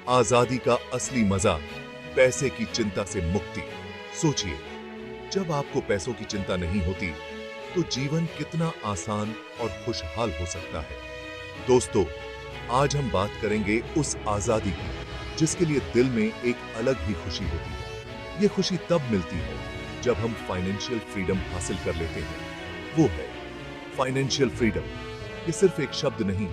आजादी का असली मजा, पैसे की चिंता से मुक्ति। सोचिए, जब आपको पैसों की चिंता नहीं होती तो जीवन कितना आसान और खुशहाल हो सकता है। दोस्तों, आज हम बात करेंगे उस आजादी की जिसके लिए दिल में एक अलग ही खुशी होती है। ये खुशी तब मिलती है जब हम फाइनेंशियल फ्रीडम हासिल कर लेते हैं। वो है फाइनेंशियल फ्रीडम। ये सिर्फ एक शब्द नहीं,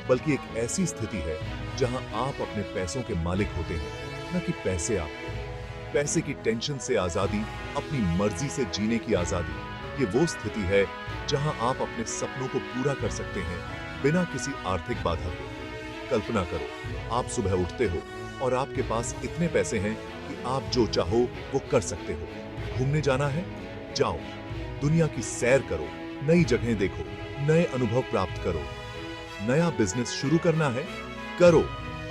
बल्कि एक ऐसी स्थिति है जहां आप अपने पैसों के मालिक होते हैं, न कि पैसे आपके। पैसे की टेंशन से आजादी, अपनी मर्जी से जीने की आजादी, ये वो स्थिति है जहां आप अपने सपनों को पूरा कर सकते हैं बिना किसी आर्थिक बाधा के। कल्पना करो, आप सुबह उठते हो और आपके पास इतने पैसे हैं कि आप जो चाहो वो कर सकते हो। घूमने जाना है, जाओ। दुनिया की सैर करो, नई जगहें देखो, नए अनुभव प्राप्त करो। नया बिजनेस शुरू करना है, करो।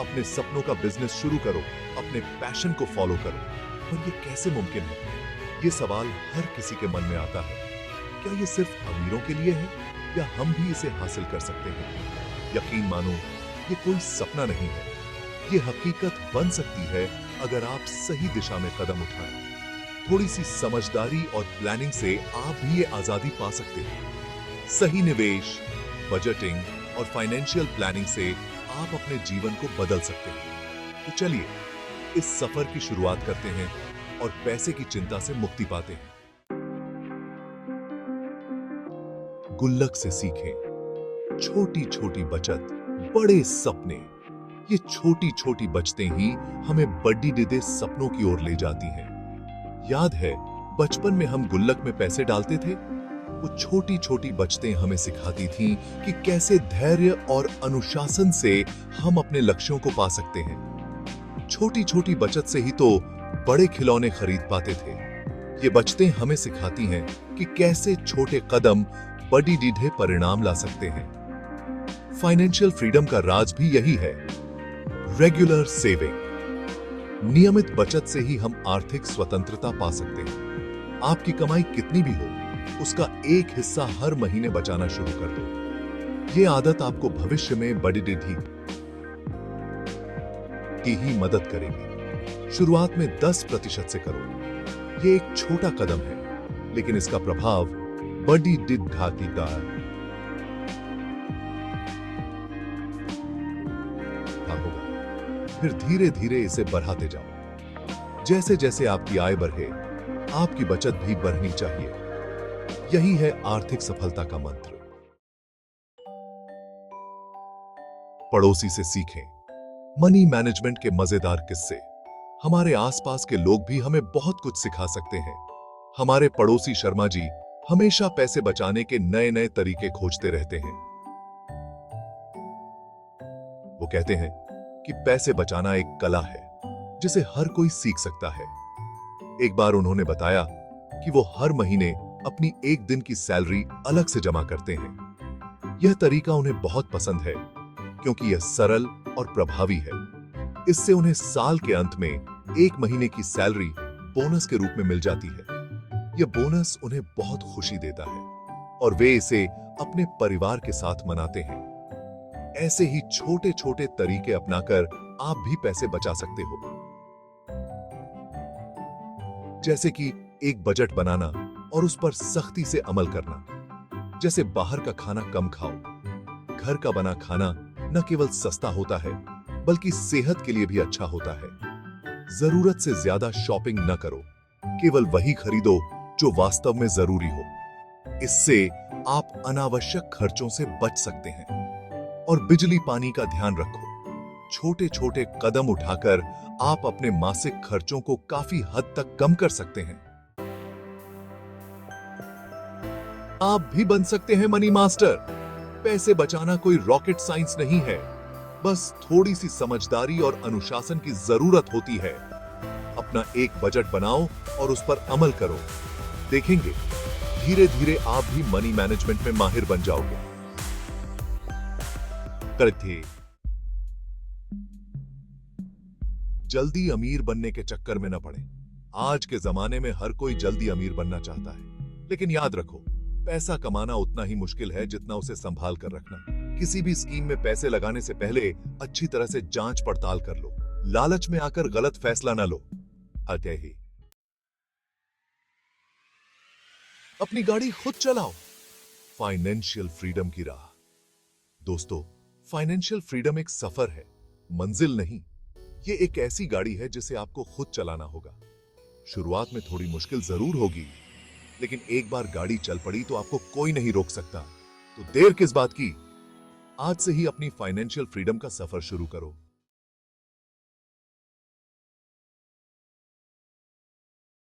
अपने सपनों का बिजनेस शुरू करो, अपने पैशन को फॉलो करो। और ये कैसे मुमकिन है? ये सवाल हर किसी के मन में आता है। क्या ये सिर्फ अमीरों के लिए है या हम भी इसे हासिल कर सकते हैं? यकीन मानो, ये कोई सपना नहीं है, ये हकीकत बन सकती है अगर आप सही दिशा में कदम उठाएं। थोड़ी सी समझदारी और प्लानिंग से आप भी ये आजादी पा सकते हैं। सही निवेश, बजटिंग और फाइनेंशियल प्लानिंग से आप अपने जीवन को बदल सकते हैं। तो चलिए, इस सफर की शुरुआत करते हैं और पैसे की चिंता से मुक्ति पाते हैं। गुल्लक से सीखें। छोटी छोटी बचत, बड़े सपने। ये छोटी छोटी बचतें ही हमें बड़ी दिदे सपनों की ओर ले जाती हैं। याद है, बचपन में हम गुल्लक में पैसे डालते थे। वो छोटी छोटी बचतें हमें सिखाती थीं कि कैसे धैर्य और अनुशासन से हम अपने लक्ष्यों को पा सकते हैं। छोटी छोटी बचत से ही तो बड़े खिलौने खरीद पाते थे। ये बचतें हमें सिखाती हैं कि कैसे छोटे कदम बड़ी दीढ़े परिणाम ला सकते हैं। फाइनेंशियल फ्रीडम का राज भी यही है, रेगुलर सेविंग। नियमित बचत से ही हम आर्थिक स्वतंत्रता पा सकते हैं। आपकी कमाई कितनी भी हो, उसका एक हिस्सा हर महीने बचाना शुरू कर दो। ये आदत आपको भविष्य में बड़ी निधि की ही मदद करेगी। शुरुआत में 10% से करो। ये एक छोटा कदम है, लेकिन इसका प्रभाव बड़ी दीर्घकालिक होगा। फिर धीरे धीरे इसे बढ़ाते जाओ। जैसे जैसे आपकी आय बढ़े, आपकी बचत भी बढ़नी चाहिए। यही है आर्थिक सफलता का मंत्र। पड़ोसी से सीखें। मनी मैनेजमेंट के मजेदार किस्से। हमारे आसपास के लोग भी हमें बहुत कुछ सिखा सकते हैं। हमारे पड़ोसी शर्मा जी हमेशा पैसे बचाने के नए नए तरीके खोजते रहते हैं। वो कहते हैं कि पैसे बचाना एक कला है जिसे हर कोई सीख सकता है। एक बार उन्होंने बताया कि वो हर महीने अपनी एक दिन की सैलरी अलग से जमा करते हैं। यह तरीका उन्हें बहुत पसंद है क्योंकि यह सरल और प्रभावी है। इससे उन्हें साल के अंत में एक महीने की सैलरी बोनस के रूप में मिल जाती है। यह बोनस उन्हें बहुत खुशी देता है और वे इसे अपने परिवार के साथ मनाते हैं। ऐसे ही छोटे छोटे तरीके अपनाकर आप भी पैसे बचा सकते हो। जैसे कि एक बजट बनाना और उस पर सख्ती से अमल करना। जैसे बाहर का खाना कम खाओ। घर का बना खाना न केवल सस्ता होता है, बल्कि सेहत के लिए भी अच्छा होता है। जरूरत से ज्यादा शॉपिंग न करो, केवल वही खरीदो जो वास्तव में जरूरी हो। इससे आप अनावश्यक खर्चों से बच सकते हैं। और बिजली पानी का ध्यान रखो। छोटे छोटे कदम उठाकर आप अपने मासिक खर्चों को काफी हद तक कम कर सकते हैं। आप भी बन सकते हैं मनी मास्टर। पैसे बचाना कोई रॉकेट साइंस नहीं है, बस थोड़ी सी समझदारी और अनुशासन की जरूरत होती है। अपना एक बजट बनाओ और उस पर अमल करो। देखेंगे, धीरे धीरे आप भी मनी मैनेजमेंट में माहिर बन जाओगे। करते जल्दी अमीर बनने के चक्कर में न पड़े। आज के जमाने में हर कोई जल्दी अमीर बनना चाहता है, लेकिन याद रखो, पैसा कमाना उतना ही मुश्किल है जितना उसे संभाल कर रखना। किसी भी स्कीम में पैसे लगाने से पहले अच्छी तरह से जांच पड़ताल कर लो। लालच में आकर गलत फैसला ना लो। अतः ही अपनी गाड़ी खुद चलाओ। फाइनेंशियल फ्रीडम की राह। दोस्तों, फाइनेंशियल फ्रीडम एक सफर है, मंजिल नहीं। ये एक ऐसी गाड़ी है जिसे आपको खुद चलाना होगा। शुरुआत में थोड़ी मुश्किल जरूर होगी, लेकिन एक बार गाड़ी चल पड़ी तो आपको कोई नहीं रोक सकता। तो देर किस बात की, आज से ही अपनी फाइनेंशियल फ्रीडम का सफर शुरू करो।